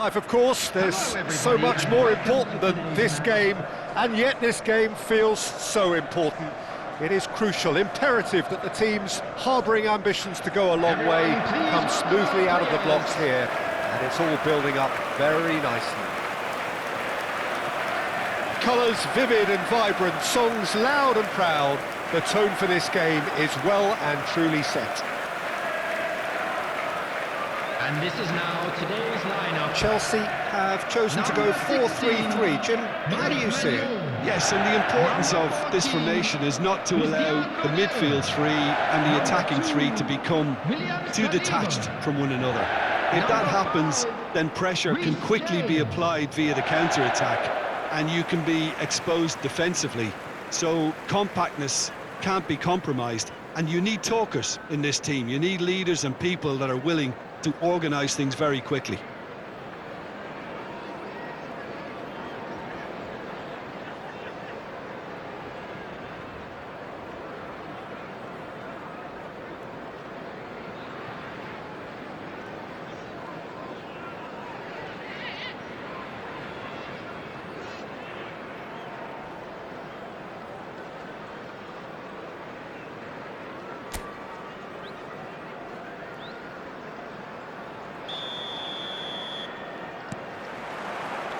Life, of course, there's so much more important than this game, and yet this game feels so important. It is crucial, imperative that the teams harbouring ambitions to go a long way come smoothly out of the blocks here, and it's all building up very nicely. Colours vivid and vibrant, songs loud and proud. The tone for this game is well and truly set. And this is now today's lineup. Chelsea have chosen to go 4-3-3. Jim, how do you see it? Yes, and the importance of this formation is not to allow the midfield three and the attacking three to become too detached from one another. If that happens, then pressure can quickly be applied via the counter-attack, and you can be exposed defensively. So compactness can't be compromised, and you need talkers in this team. You need leaders and people that are willing to organise things very quickly.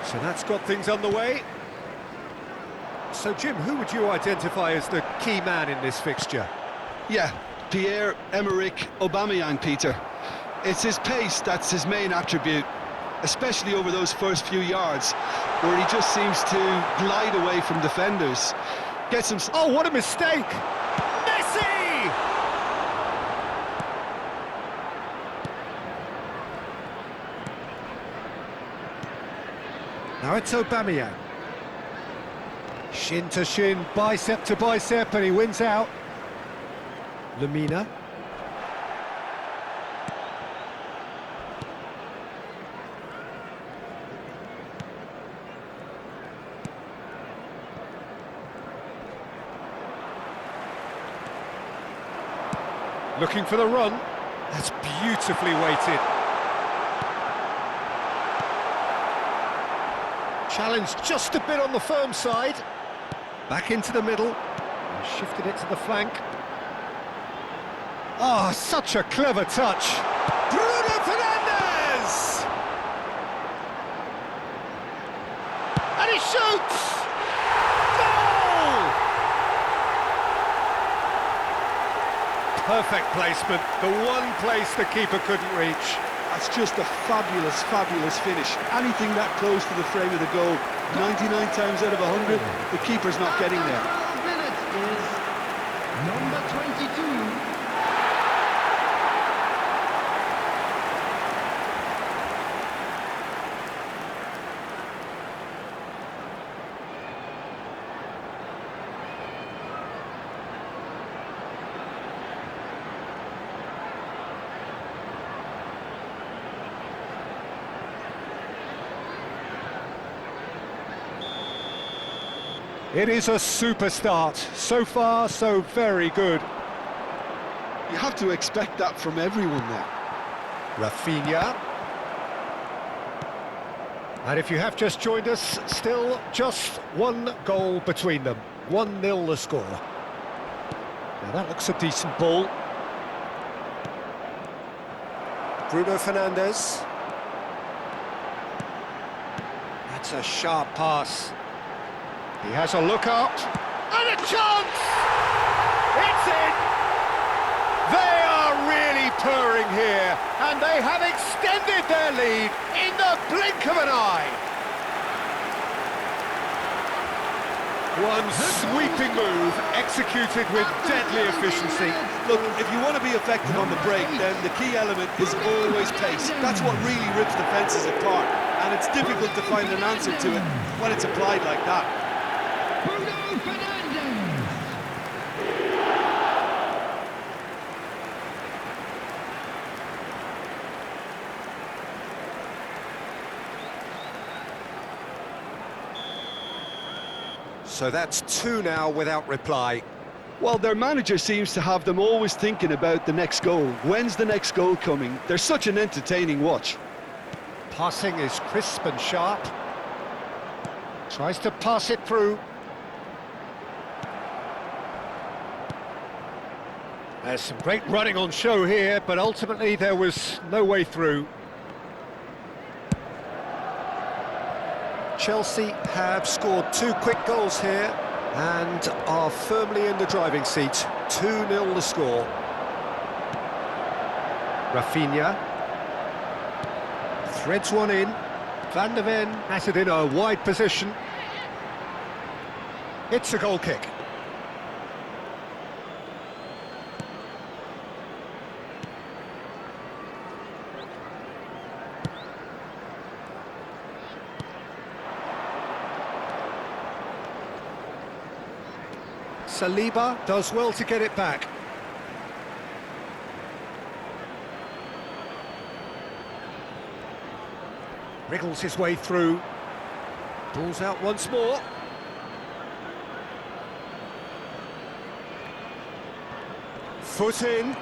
So that's got things underway. So Jim, who would you identify as the key man in this fixture? Yeah, Pierre-Emerick Aubameyang, Peter. It's his pace that's his main attribute, especially over those first few yards, where he just seems to glide away from defenders. Gets him... Oh, what a mistake! Messi! Now it's Aubameyang. Shin to shin, bicep to bicep, and he wins out. Lemina. Looking for the run. That's beautifully weighted. Challenge just a bit on the firm side. Back into the middle. And shifted it to the flank. Oh, such a clever touch. Bruno Fernandes! And he shoots! Goal! Perfect placement. The one place the keeper couldn't reach. That's just a fabulous, fabulous finish. Anything that close to the frame of the goal, 99 times out of 100, the keeper's not getting there. Number 22. It is a super start. So far, so very good. You have to expect that from everyone there. Rafinha. And if you have just joined us, still just one goal between them. 1-0 the score. Now that looks a decent ball. Bruno Fernandes. That's a sharp pass. He has a look out, and a chance! It's in! They are really purring here, and they have extended their lead in the blink of an eye. One sweeping move, executed with deadly efficiency. Look, if you want to be effective on the break, then the key element is always pace. That's what really rips defences apart, and it's difficult to find an answer to it when it's applied like that. Bruno Fernandes. So that's 2 now without reply. Well, their manager seems to have them always thinking about the next goal. When's the next goal coming? They're such an entertaining watch. Passing is crisp and sharp. Tries to pass it through. There's some great running on show here, but ultimately there was no way through. Chelsea have scored 2 quick goals here and are firmly in the driving seat. 2-0 the score. Rafinha threads one in. Van der Ven has it in a wide position. It's a goal kick. Saliba does well to get it back. Wriggles his way through. Pulls out once more. Foot in.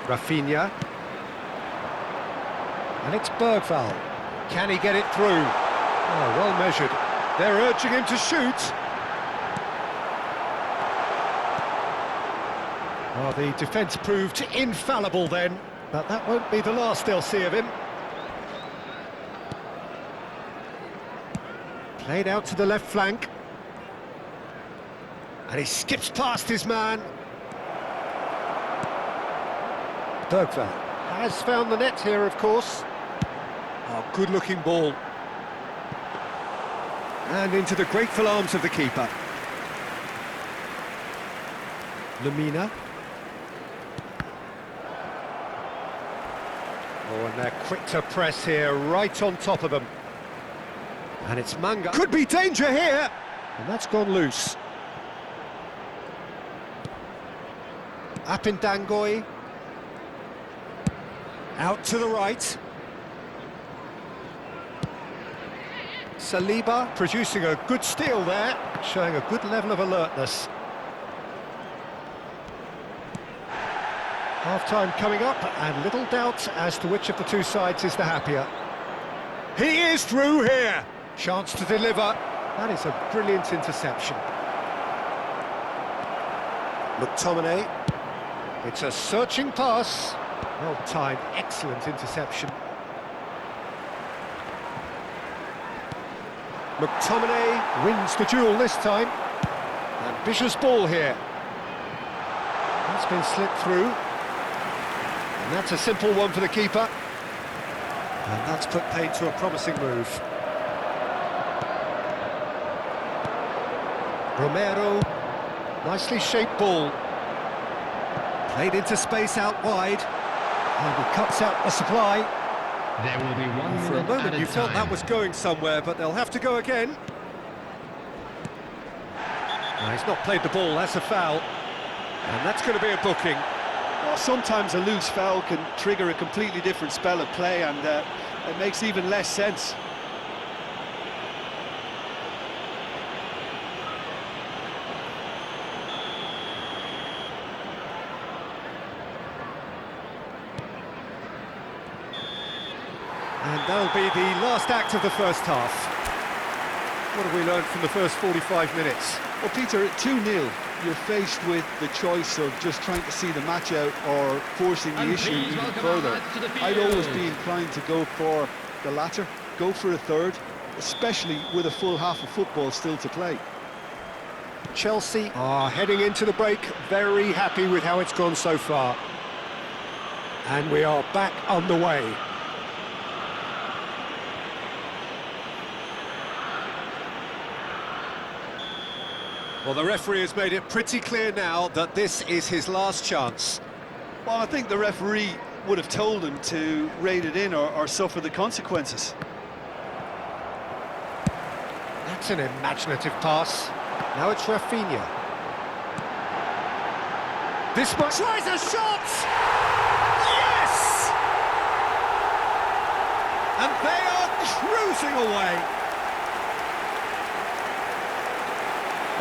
Rafinha. And it's Bergvall. Can he get it through? Oh, well measured. They're urging him to shoot. Oh, the defence proved infallible then, but that won't be the last they'll see of him. Played out to the left flank. And he skips past his man. Bergvall has found the net here, of course. Oh, good-looking ball. And into the grateful arms of the keeper. Lemina. Oh, and they're quick to press here, right on top of them. And it's Manga. Could be danger here! And that's gone loose. Apindangoy. Out to the right. Saliba producing a good steal there, showing a good level of alertness. Half-time coming up, and little doubt as to which of the two sides is the happier. He is through here! Chance to deliver. That is a brilliant interception. McTominay. It's a searching pass. Well timed, excellent interception. McTominay wins the duel this time. Ambitious ball here. That's been slipped through. And that's a simple one for the keeper. And that's put paid to a promising move. Romero, nicely shaped ball. Played into space out wide. And he cuts out the supply. There will be 1 minute For a moment at you felt time. that was going somewhere, but they'll have to go again. No, he's not played the ball, that's a foul. And that's going to be a booking. Well, sometimes a loose foul can trigger a completely different spell of play, and it makes even less sense. And that'll be the last act of the first half. What have we learned from the first 45 minutes? Well, Peter, 2-0, you're faced with the choice of just trying to see the match out or forcing the And issue please even welcome our further. lads to the I'd always field. be inclined to go for the latter, go for a third, especially with a full half of football still to play. Chelsea are heading into the break, very happy with how it's gone so far. And we are back underway. Well, the referee has made it pretty clear now that this is his last chance. Well, I think the referee would have told him to rein it in or suffer the consequences. That's an imaginative pass. Now it's Rafinha. This much tries a shot! Yes! And they are cruising away.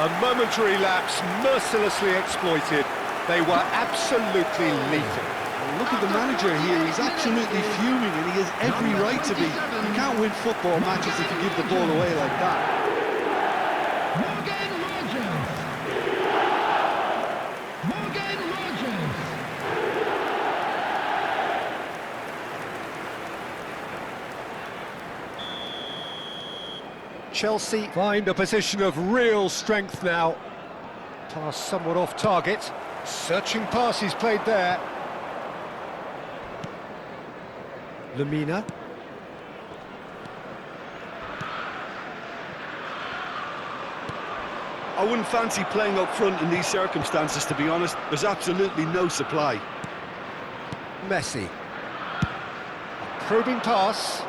A momentary lapse mercilessly exploited. They were absolutely lethal. Look at the manager here, he's absolutely fuming and he has every right to be. You can't win football matches if you give the ball away like that. Chelsea find a position of real strength now. Pass somewhat off target. Searching pass he's played there. Lemina. I wouldn't fancy playing up front in these circumstances, to be honest. There's absolutely no supply. Messi. Probing pass.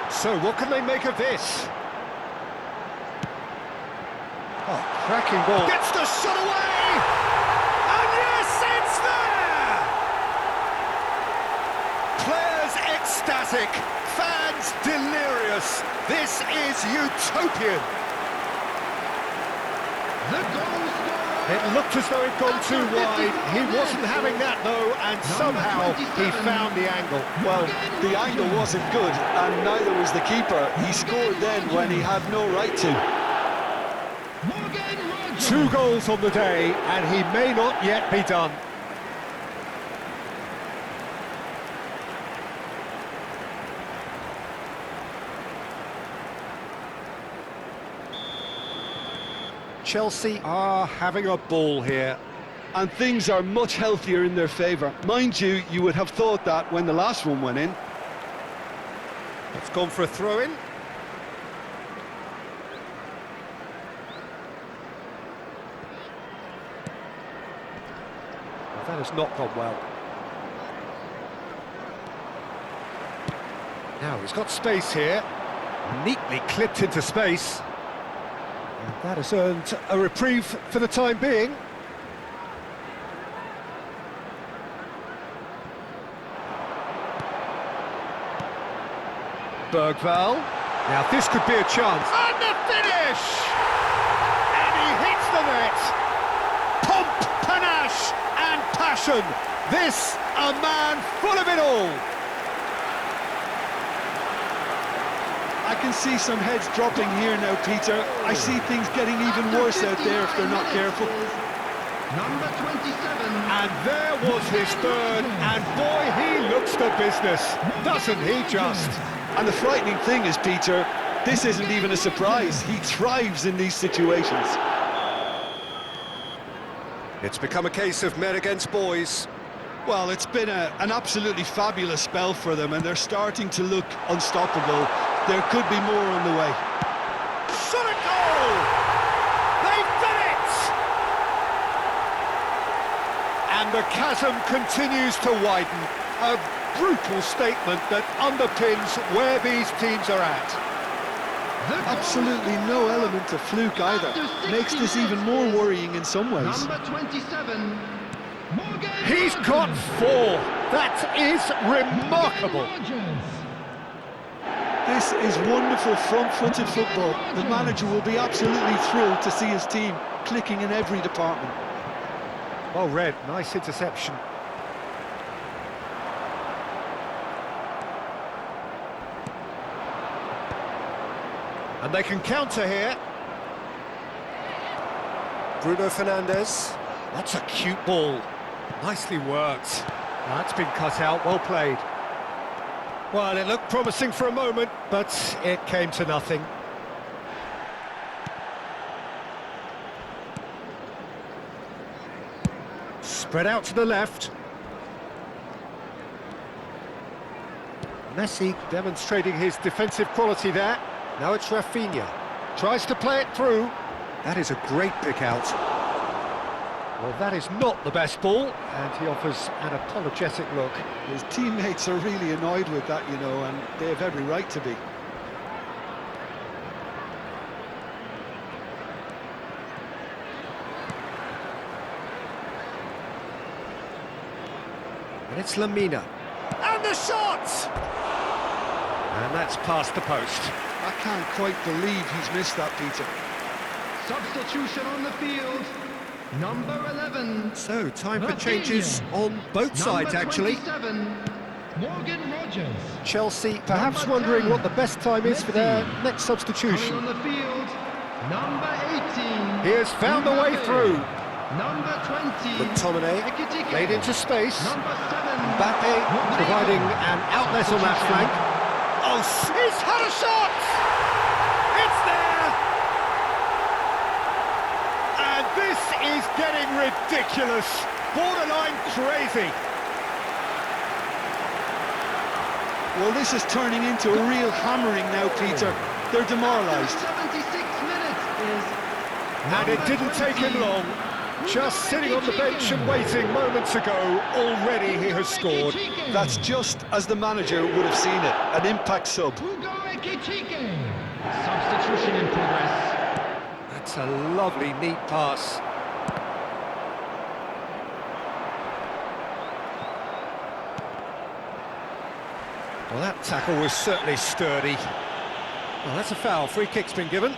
So what can they make of this? Oh, cracking ball. Gets the shot away! And yes, it's there! Players ecstatic, fans delirious. This is utopian. It looked as though it'd gone too wide. He wasn't having that though, and somehow he found the angle. Well, the angle wasn't good, and neither was the keeper. He scored then when he had no right to. 2 goals on the day, and he may not yet be done. Chelsea are having a ball here. And things are much healthier in their favour. Mind you, you would have thought that when the last one went in. It's gone for a throw-in. That has not gone well. Now he's got space here. Neatly clipped into space. And that has earned a reprieve for the time being. Bergvall. Now this could be a chance. And the finish! And he hits the net. Pomp, panache and passion. This, a man full of it all. I can see some heads dropping here now, Peter. I see things getting even worse out there if they're not careful. Number 27. And there was his third, and boy, he looks the business, doesn't he just? And the frightening thing is, Peter, this isn't even a surprise. He thrives in these situations. It's become a case of men against boys. Well, it's been an absolutely fabulous spell for them, and they're starting to look unstoppable. There could be more on the way. Shot a goal! They've done it! And the chasm continues to widen. A brutal statement that underpins where these teams are at. Absolutely no element of fluke either. Makes this even more worrying in some ways. Number 27. He's got 4. That is remarkable. This is wonderful front-footed football. The manager will be absolutely thrilled to see his team clicking in every department. Well read, nice interception. And they can counter here. Bruno Fernandes. That's a cute ball. Nicely worked. That's been cut out, well played. Well, it looked promising for a moment, but it came to nothing. Spread out to the left. Messi demonstrating his defensive quality there. Now it's Rafinha. Tries to play it through. That is a great pick out. Well, that is not the best ball, and he offers an apologetic look. His teammates are really annoyed with that, you know, and they have every right to be. And it's Lemina. And the shot! And that's past the post. I can't quite believe he's missed that, Peter. Substitution on the field. Number 11. So, time for changes on both sides, actually. 27, Morgan Rogers. Chelsea perhaps Number wondering 10, what the best time is for their Messi. next Coming substitution. on the field, number 18. He has found a way Mbappe. through. Number 20. McTominay Ekitike. played into space. Number 7. Mbappe providing an outlet on that flank. Oh, he's had a shot! It's there! And this is getting ridiculous. Borderline crazy. Well, this is turning into a real hammering now, Peter. They're demoralised. 76 minutes is. And it didn't take him long. Just sitting on the bench and waiting moments ago, already he has scored. That's just as the manager would have seen it, an impact sub. Ekitike. Substitution in progress. That's a lovely, neat pass. Well, that tackle was certainly sturdy. Well, that's a foul. Free kick's been given.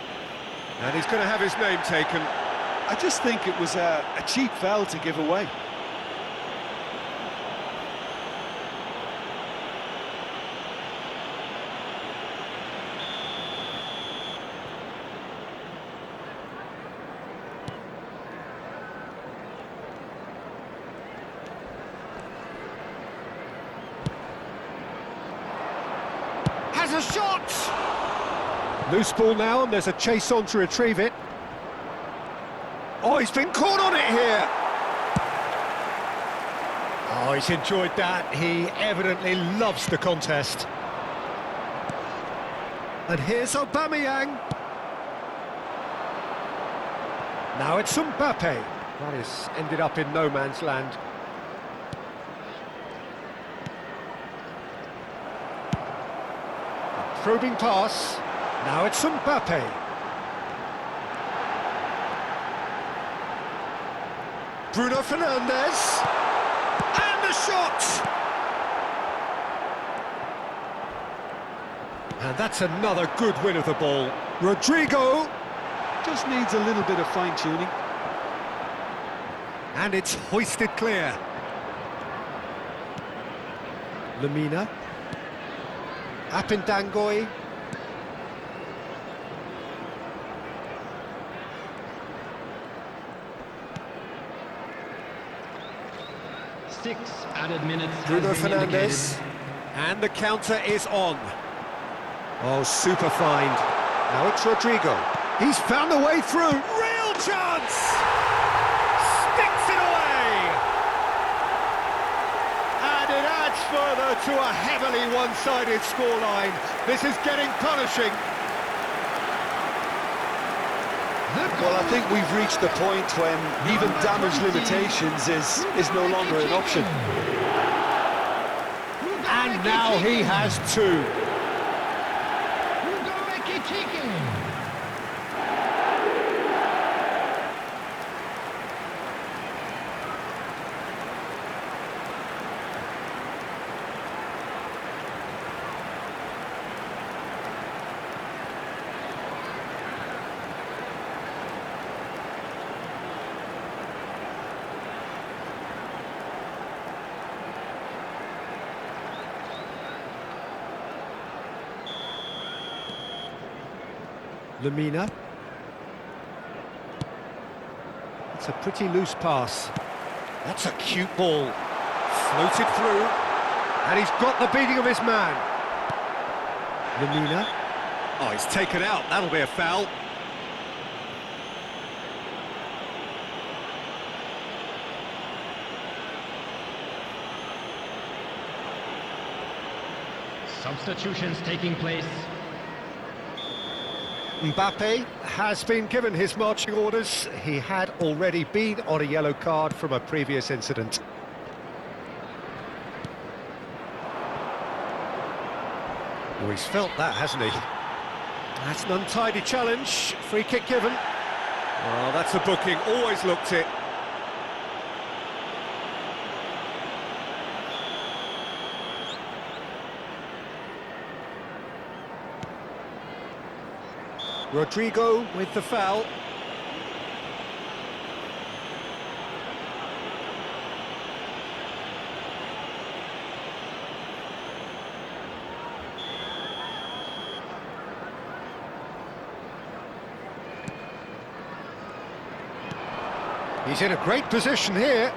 And he's going to have his name taken. I just think it was a cheap foul to give away. Has a shot! Loose ball now, and there's a chase on to retrieve it. Oh, he's been caught on it here! Oh, he's enjoyed that. He evidently loves the contest. And here's Aubameyang. Now it's Mbappe. That has ended up in no man's land. Probing pass. Now it's Mbappe. Bruno Fernandes. And the shot! And that's another good win of the ball. Rodrigo. Just needs a little bit of fine-tuning. And it's hoisted clear. Lamina. Apindangoy. Six added minutes. Bruno has been Fernandes. indicated. And the counter is on. Oh, super find. Now it's Rodrigo. He's found a way through. Real chance! Sticks it away! And it adds further to a heavily one-sided scoreline. This is getting punishing. Well, I think we've reached the point when even damage limitations is no longer an option. And now he has two. Lamina. It's a pretty loose pass. That's a cute ball. Floated through. And he's got the beating of his man. Lamina. Oh, he's taken out. That'll be a foul. Substitutions taking place. Mbappe has been given his marching orders. He had already been on a yellow card from a previous incident. Oh, he's felt that, hasn't he? That's an untidy challenge. Free kick given. Oh, that's a booking. Always looked it. Rodrigo with the foul. He's in a great position here.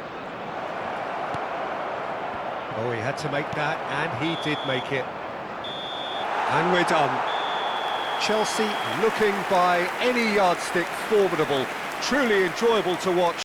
Oh, he had to make that, and he did make it. And we're done. Chelsea looking by any yardstick formidable. Truly enjoyable to watch.